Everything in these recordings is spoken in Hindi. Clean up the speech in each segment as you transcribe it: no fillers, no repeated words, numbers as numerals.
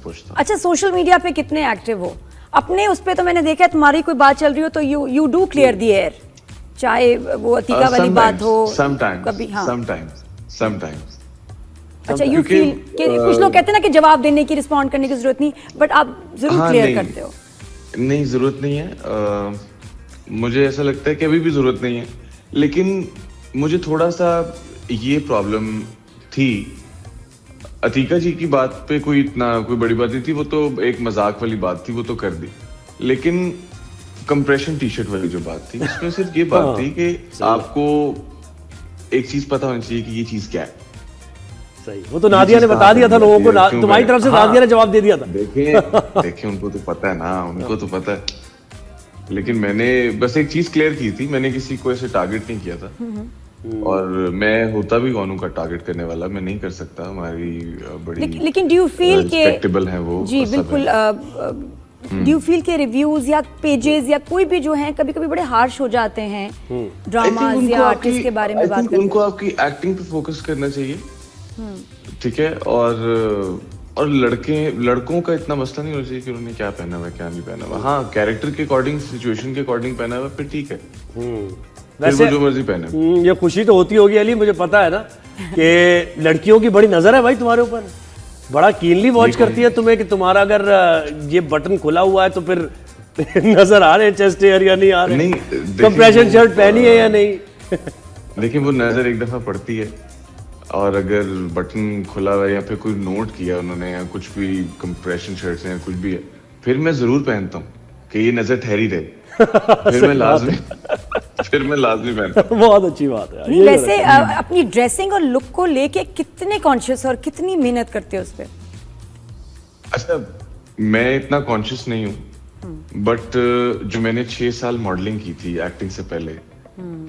खुश था। अच्छा, सोशल मीडिया पे कितने एक्टिव हो? अपने उस पे तो मैंने देखा है तुम्हारी कोई बात चल रही हो तो you do clear the air, चाहे वो अतीका वाली बात हो कभी। हाँ, समटाइम्स। अच्छा, यू फील कि कुछ लोग कहते हैं ना कि जवाब देने की, रिस्पॉन्ड करने की जरूरत नहीं, बट आप जरूर क्लियर करते हो। नहीं, जरूरत नहीं है। मुझे ऐसा लगता है कि अभी भी जरूरत नहीं है, लेकिन मुझे थोड़ा सा ये प्रॉब्लम थी। अतीका जी की बात पे कोई बड़ी बात नहीं थी, वो तो एक मजाक वाली बात थी, वो तो कर दी। लेकिन कंप्रेशन टी शर्ट वाली जो बात थी, उसमें सिर्फ ये बात थी कि आपको एक चीज पता होनी चाहिए कि ये चीज क्या है। सही, वो तो नादिया ने बता दिया था लोगों को, तुम्हारी तरफ से नादिया ने जवाब दे दिया था। देखिए उनको तो पता है ना, उनको तो पता है। लेकिन मैंने बस एक चीज क्लियर की थी, मैंने किसी को ऐसे टारगेट नहीं किया था, और मैं होता भी कौन का टारगेट करने वाला, मैं नहीं कर सकता। हमारी बड़ी लेकिन डू यू फील के रिस्पेक्टेबल है वो जी बिल्कुल, डू यू फील के रिव्यूज या पेजेस या कोई भी जो हैं कभी कभी बड़े हार्श हो जाते हैं ड्रामास या आर्टिस्ट के बारे में बात करते हैं? उनको आपकी एक्टिंग पे फोकस करना चाहिए, ठीक है। और लड़कों का इतना मसला नहीं होना चाहिए कि उन्होंने क्या पहना हुआ क्या नहीं पहना हुआ। हाँ, कैरेक्टर के अकॉर्डिंग, सिचुएशन के अकॉर्डिंग पहना हुआ फिर ठीक है, वैसे वो जो मर्जी पहने। ये खुशी तो होती होगी अली, मुझे पता है ना कि लड़कियों की बड़ी नजर है भाई तुम्हारे ऊपर, बड़ा कीनली वॉच करती है तुम्हें कि तुम्हारा अगर ये बटन खुला हुआ है तो फिर नजर आ रहे हैं चेस्ट एयर या नहीं आ रहे, नहीं कंप्रेशन शर्ट पहनी है या नहीं। लेकिन वो नजर एक दफा पड़ती है, और अगर बटन खुला हुआ है या फिर कोई नोट किया उन्होंने या कुछ भी कंप्रेशन शर्ट्स हैं या कुछ भी है, फिर मैं जरूर पहनता हूँ कि ये नजर ठहरी रहे। फिर मैं लाजमी पहनता हूँ। बहुत अच्छी बात है। नहीं, वैसे अपनी ड्रेसिंग और लुक को लेके कितने कॉन्शियस और कितनी मेहनत करते हो उस पे? अच्छा, मैं इतना कॉन्शियस नहीं हूँ, बट जो मैंने 6 साल मॉडलिंग की थी एक्टिंग से पहले,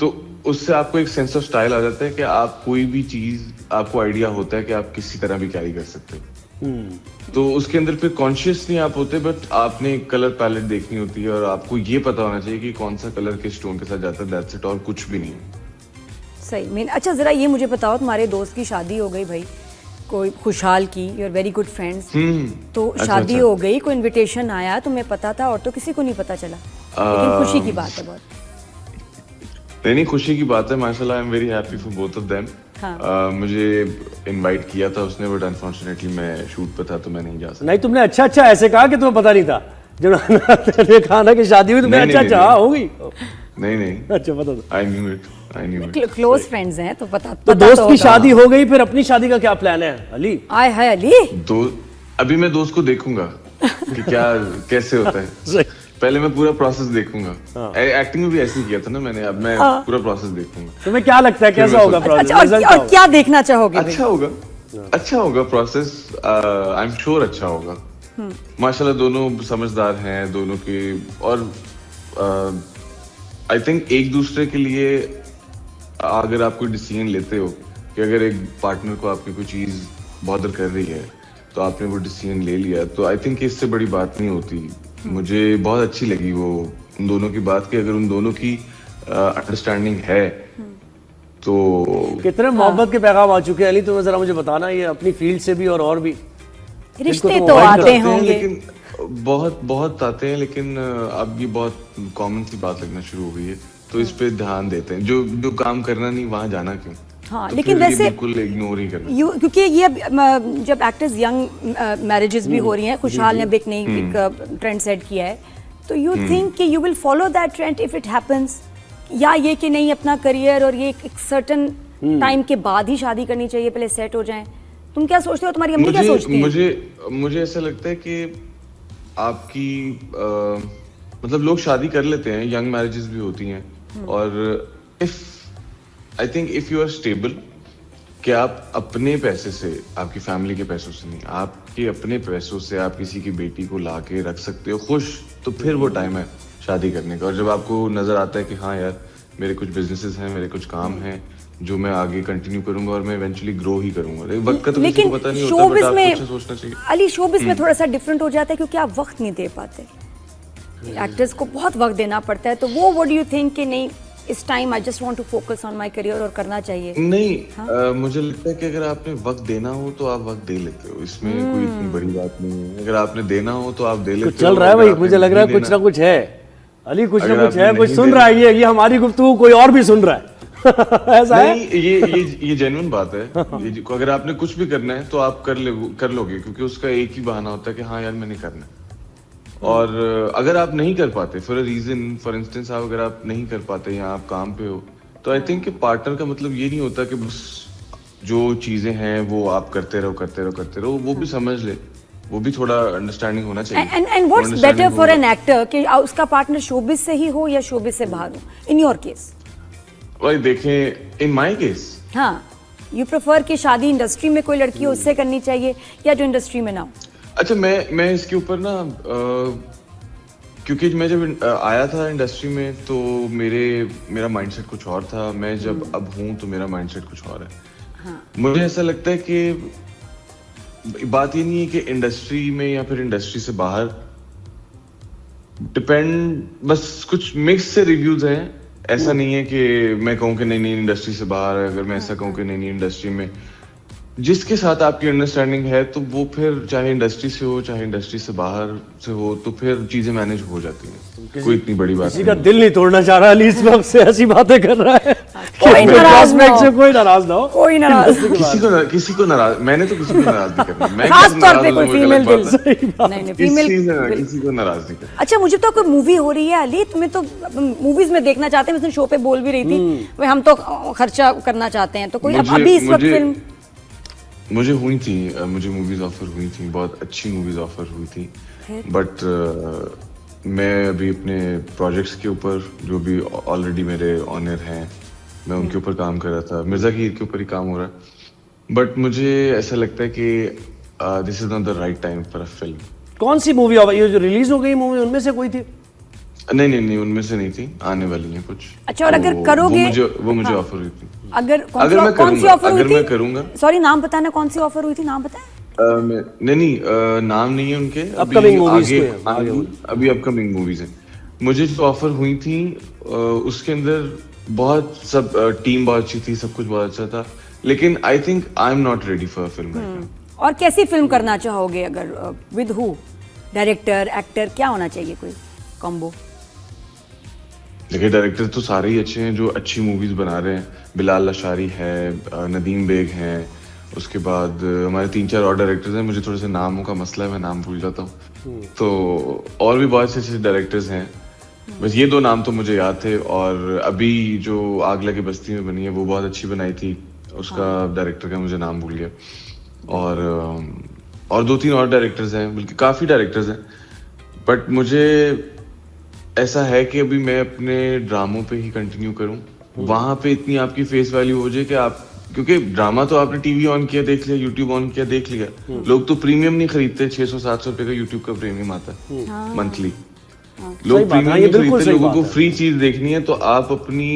तो उससे आपको एक सेंस ऑफ स्टाइल आ जाता है कि आप कोई भी चीज, आपको आइडिया होता है कि आप किसी तरह भी कैरी कर सकते हो। तो उसके अंदर फिर कॉन्शियस नहीं आप होते, बट आपने कलर पैलेट देखनी होती है और आपको ये पता होना चाहिए कि कौन सा कलर किस टोन के साथ जाता है, दैट्स इट, और कुछ भी नहीं। सही। अच्छा, जरा ये मुझे बताओ, तुम्हारे दोस्त की शादी हो गई भाई, कोई खुशहाल की, you are very good friends, तो शादी हो गई, कोई इनविटेशन आया, तुम्हें पता था और तो किसी को नहीं पता चला, लेकिन खुशी की बात है बहुत। नहीं, खुशी की बात है, माशाल्लाह, I am very happy for both of them. मुझे इनवाइट किया था उसने, बट अनफॉर्चुनेटली मैं शूट पे था तो मैं नहीं जा सका। नहीं, तुमने अच्छा ऐसे कहा कि तुम्हें पता नहीं था, जब ने कहा ना कि शादी हुई, तुम्हें अच्छा होगी। नहीं, अच्छा पता था। I knew it. Close friends हैं तो पता। तो दोस्त की शादी हो गई, फिर अपनी शादी का क्या प्लान है अली? आय हाय अली, अभी मैं दोस्त को देखूंगा कि क्या कैसे होता है। पहले मैं पूरा प्रोसेस देखूंगा। एक्टिंग में भी ऐसे ही किया था ना मैंने, अब मैं पूरा प्रोसेस देखूंगा। तुम्हें क्या लगता है कैसा होगा प्रोसेस? और क्या देखना चाहोगे? अच्छा होगा प्रोसेस, आई एम श्योर अच्छा होगा। माशाल्लाह दोनों समझदार हैं, दोनों के, और आई थिंक एक दूसरे के लिए अगर आप कोई डिसीजन लेते हो कि अगर एक पार्टनर को आपकी कोई चीज बॉदर कर रही है तो आपने वो डिसीजन ले लिया, तो आई थिंक इससे बड़ी बात नहीं होती। मुझे बहुत अच्छी लगी वो उन दोनों की बात, कि अगर उन दोनों की अंडरस्टैंडिंग है तो। कितने मोहब्बत के पैगाम आ चुके हैं अली, तुम्हें जरा मुझे बताना, ये अपनी फील्ड से भी और भी रिश्ते तो आते होंगे, लेकिन बहुत आते हैं, लेकिन अब ये बहुत कॉमन सी बात लगना शुरू हो गई है, तो इस पे ध्यान देते हैं। जो काम करना नहीं वहां जाना क्यों? हाँ, तो लेकिन वैसे बिल्कुल इग्नोर ही करना, क्योंकि ये जब एक्टर्स यंग मैरिजेस भी हो रही हैं, खुशहाल ने एक नई ट्रेंड सेट किया है, तो यू थिंक कि you will follow that trend if it happens, या ये कि नहीं अपना करियर और ये एक सर्टेन टाइम के बाद ही शादी करनी चाहिए, पहले सेट हो जाएं? तुम क्या सोचते हो, तुम्हारी अम्मी क्या सोचती है? मुझे ऐसा लगता है कि आपकी मतलब लोग शादी कर लेते हैं, यंग मैरिजेस भी होती हैं, और I think if you are stable, कि आप अपने पैसे से, आपकी फैमिली के पैसों से नहीं, आपके अपने पैसों से आप किसी की बेटी को ला के रख सकते हो खुश, तो फिर वो टाइम है शादी करने का। और जब आपको नजर आता है कि हाँ यार, मेरे कुछ बिजनेसेस हैं, मेरे कुछ काम हैं जो मैं आगे कंटिन्यू करूंगा और मैं इवेंचुअली ग्रो ही करूंगा, वक्त का तो किसी को पता नहीं होता, बट आपको सोचना चाहिए। अली, शोबिज़ में थोड़ा सा डिफरेंट हो जाता है क्योंकि आप वक्त नहीं दे पाते, एक्टर्स को बहुत वक्त देना पड़ता है, तो वो व्हाट डू यू थिंक कि नहीं इस time I just want to focus on my career और करना चाहिए? नहीं, मुझे लगता है कि अगर आपने वक्त देना हो तो आप वक्त दे लेते हो, इसमें कोई इतनी बड़ी बात नहीं है। अगर आपने देना हो तो आप दे लेते हो। कुछ चल रहा है भाई, मुझे लग रहा है कुछ ना कुछ है अली, कुछ ना कुछ है, कुछ सुन रहा है ये हमारी गुफ्तगू कोई और भी सुन रहा है। ऐसा है? नहीं, ये जेन्युइन बात है। अगर आपने कुछ भी करना है तो आप कर लोगे, क्योंकि उसका एक ही बहाना होता है कि हाँ यार मैंने करना है। और अगर आप नहीं कर पाते for a reason, for instance अगर आप नहीं कर पाते या आप काम पे हो, तो आई थिंक कि पार्टनर का मतलब ये नहीं होता कि बस जो चीजें हैं वो आप करते रहो, वो भी समझ ले, वो भी थोड़ा अंडरस्टैंडिंग होना चाहिए। And what's better for an actor कि उसका पार्टनर शोबिज से ही हो या शोबिज से बाहर हो? इन योर केस भाई देखें, इन माय केस हाँ, यू प्रेफर कि शादी इंडस्ट्री में कोई लड़की हो उससे करनी चाहिए या जो इंडस्ट्री में ना हो? अच्छा, मैं इसके ऊपर ना क्योंकि मैं जब आया था इंडस्ट्री में तो मेरा माइंडसेट कुछ और था। मैं जब अब हूँ तो मेरा माइंडसेट कुछ और है। हाँ। मुझे ऐसा लगता है कि बात ये नहीं है कि इंडस्ट्री में या फिर इंडस्ट्री से बाहर, डिपेंड, बस कुछ मिक्स से रिव्यूज हैं। ऐसा नहीं है कि मैं कहूँ कि नहीं इंडस्ट्री से बाहर है। अगर मैं ऐसा कहूँ कि नहीं इंडस्ट्री में, जिसके साथ आपकी अंडरस्टैंडिंग है तो वो फिर चाहे इंडस्ट्री से हो चाहे इंडस्ट्री से बाहर से हो, तो फिर चीजें मैनेज हो जाती हैं। कोई इतनी बड़ी बात किसी का दिल नहीं तोड़ना चाह रहा अली, इस वक्त से ऐसी बातें कर रहा है। कोई नाराज ना हो, कोई नाराज ना हो, कोई नाराज किसी को नाराज, मैंने तो किसी को नाराज नहीं करना। मैं खास तौर पे कोई फीमेल दिल नहीं फीमेल किसी को नाराज नहीं करना। अच्छा, मुझे तो कोई मूवी हो रही है अली, तुम्हें तो मूवीज में देखना चाहते हैं, मैं शो पे बोल भी रही थी भाई हम तो खर्चा करना चाहते हैं, तो कोई अभी इस वक्त फिल्म? मुझे मूवीज ऑफर हुई थी, बहुत अच्छी मूवीज ऑफर हुई थी, बट मैं अभी अपने प्रोजेक्ट्स के ऊपर जो भी ऑलरेडी मेरे ऑनर हैं, मैं उनके ऊपर काम कर रहा था। मिर्जा की ईद के ऊपर ही काम हो रहा है, बट मुझे ऐसा लगता है कि this is not the right time for a film. कौन सी मूवी ये जो रिलीज हो गई मूवी, उनमें से कोई थी? नहीं, उनमें से नहीं थी, आने वाली हैं कुछ। अच्छा, और अगर करोगे? वो मुझे ऑफर हुई थी। अगर कौन सी ऑफर हुई थी? मैं करूंगा। सॉरी, नाम बताना, कौन सी ऑफर हुई थी, नाम बताएं। नहीं, नाम नहीं है उनके। अपकमिंग मूवीज अभी अपकमिंग मूवीज हैं। मुझे जो ऑफर हुई थी उसके अंदर बहुत सब टीम बहुत अच्छी थी, सब कुछ बहुत अच्छा था, लेकिन I think I am not ready for a film. और कैसी फिल्म करना चाहोगे? अगर विद हु, डायरेक्टर, एक्टर, क्या होना चाहिए कोई कॉम्बो? देखिए, डायरेक्टर तो सारे ही अच्छे हैं जो अच्छी मूवीज बना रहे हैं। बिलाल लशारी है, नदीम बेग हैं, उसके बाद हमारे 3-4 और डायरेक्टर्स हैं। मुझे थोड़े से नामों का मसला है, मैं नाम भूल जाता हूँ। तो और भी बहुत से अच्छे डायरेक्टर्स हैं, बस ये 2 नाम तो मुझे याद थे। और अभी जो आग लगे बस्ती में बनी है वो बहुत अच्छी बनाई थी, उसका डायरेक्टर का मुझे नाम भूल गया। और 2-3 और डायरेक्टर्स हैं, बल्कि काफी डायरेक्टर्स हैं, बट मुझे ऐसा है कि अभी मैं अपने ड्रामों पे ही कंटिन्यू करूं। वहां पे इतनी आपकी फेस वैल्यू हो जाए कि आप, क्योंकि ड्रामा तो आपने टीवी ऑन किया देख लिया, यूट्यूब ऑन किया देख लिया। लोग तो प्रीमियम नहीं खरीदते, 600-700 रुपए का यूट्यूब का प्रीमियम आता है मंथली। लोग प्रीमियम नहीं खरीदते, लोगों को फ्री चीज देखनी है। तो आप अपनी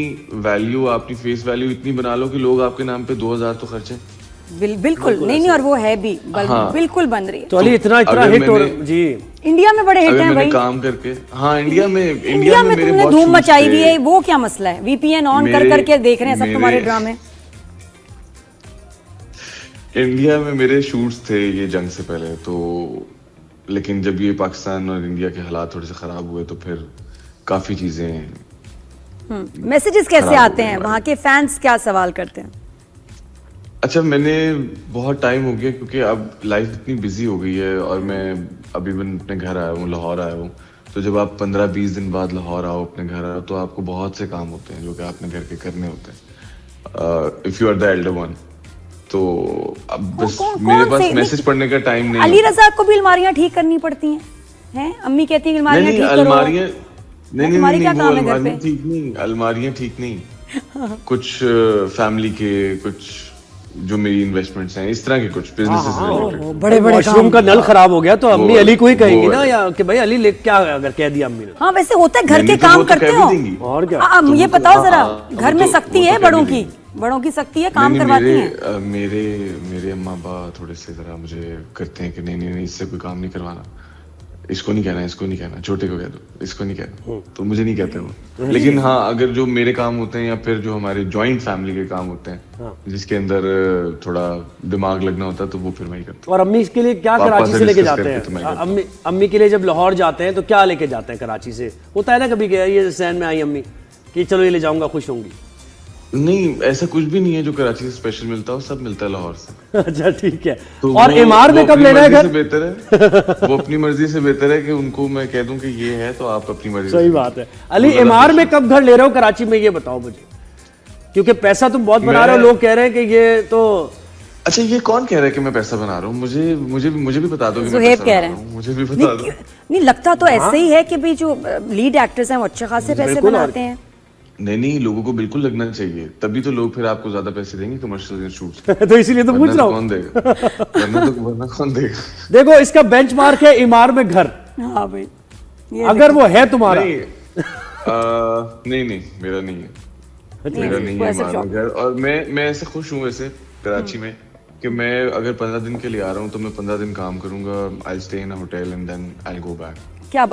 वैल्यू, अपनी फेस वैल्यू इतनी बना लो कि लोग आपके नाम पे 2000 तो खर्चे। बिल्कुल नहीं, और वो है भी बिल्कुल बन रही है। तो अली इतना हिट हो जी, इंडिया में बड़े हिट हैं भाई, काम करके। हाँ, इंडिया में तुमने धूम मचाई हुई है। वो क्या मसला है? VPN ऑन कर करके देख रहे हैं सब तुम्हारे ड्रामे। इंडिया में मेरे शूट्स थे ये जंग से पहले तो, लेकिन जब ये पाकिस्तान और इंडिया के हालात थोड़े से खराब हुए तो फिर काफी चीजें। मैसेजेस कैसे आते हैं वहाँ के? फैंस क्या सवाल करते हैं? अच्छा, मैंने बहुत टाइम हो गया क्योंकि अब लाइफ इतनी बिजी हो गई है और मैं अभी अपने घर आया हूँ, लाहौर आया हूँ। तो जब आप 15-20 दिन बाद लाहौर आओ, अपने घर आओ, तो आपको बहुत से काम होते हैं जो कि आपने घर के करने होते हैं, if you are the elder one. तो अब बस मेरे पास मैसेज पढ़ने का टाइम नहीं। अली रज़ा को भी अलमारियां ठीक करनी पड़ती हैं? अम्मी कहती हैं अलमारियां ठीक करो। अलमारियां नहीं, क्या काम है घर पे? ठीक नहीं, अलमारियां ठीक नहीं। कुछ फैमिली के, कुछ जो मेरी इन्वेस्टमेंट्स हैं, इस तरह के कुछ बिजनेसेस रिलेटेड। बड़े वॉशरूम का नल खराब हो गया तो अम्मी अली को ही कहेंगी ना, या कि भाई अली ले, क्या अगर कह दिया अम्मी ने? हाँ, वैसे होता है, घर के काम करते हो और क्या। ये बताओ जरा, घर में सख्ती है बड़ों की सख्ती है, काम करवाती हैं? मेरे अम्मा अब्बा थोड़े से जरा मुझे करते हैं कि नहीं, इससे कोई काम नहीं करवाना। इसको नहीं कहना, इसको नहीं कहना, छोटे को कह दो, इसको नहीं कहना, तो मुझे नहीं कहते वो। लेकिन हाँ, अगर जो मेरे काम होते हैं या फिर जो हमारे जॉइंट फैमिली के काम होते हैं जिसके अंदर थोड़ा दिमाग लगना होता है, तो वो फिर मैं ही करता हूँ। और अम्मी के लिए क्या पापा कराची से से लेके discuss जाते करके हैं? तो मैं करता अम्मी के लिए जब लाहौर जाते हैं तो क्या लेके जाते हैं कराची से? होता है ना कभी कि ये सैन में आई अम्मी कि चलो ये ले जाऊंगा, खुश होंगी। नहीं, ऐसा कुछ भी नहीं है जो कराची से स्पेशल मिलता हो, सब मिलता है लाहौर से। अच्छा ठीक है। तो और एमआर में कब लेना है घर? बेहतर है वो अपनी मर्जी से बेहतर है कि उनको मैं कह दूं कि ये है तो आप अपनी मर्जी सही से। बात है। अली, एमआर में कब घर ले रहे हो कराची में, ये बताओ मुझे, क्योंकि पैसा तुम बहुत बना रहे हो, लोग कह रहे हैं कि ये तो। अच्छा, ये कौन कह रहा है कि मैं पैसा बना रहा हूँ? मुझे भी बता दो कि मैं ज़ुहैब पैसा कह बना रहे रहा हैं। हूँ, मुझे भी बता दो। नहीं लगता तो ऐसे ही है कि भाई जो लीड एक्टर्स हैं वो अच्छे खासे पैसे बिल्कुल, बनाते हैं। नहीं, लोगों को बिल्कुल लगना चाहिए, तभी तो लोग फिर आपको ज्यादा पैसे देंगे कमर्शियल शूट्स। तो इसीलिए तो पूछ रहा हूँ। कौन देगा? वरना कौन देगा? देखो, इसका बेंचमार्क है एमआर में घर। हाँ भाई, ये अगर वो है तुम्हारा। नहीं, मेरा नहीं है, मेरा नहीं कोई है ऐसा हमारा शौक। घर। और मैं ऐसे खुश हूँ वैसे कराची में कि मैं अगर 15 दिन के लिए आ रहा हूँ तो मैं 15 दिन काम करूंगा, I stay in a hotel and then I go back. क्या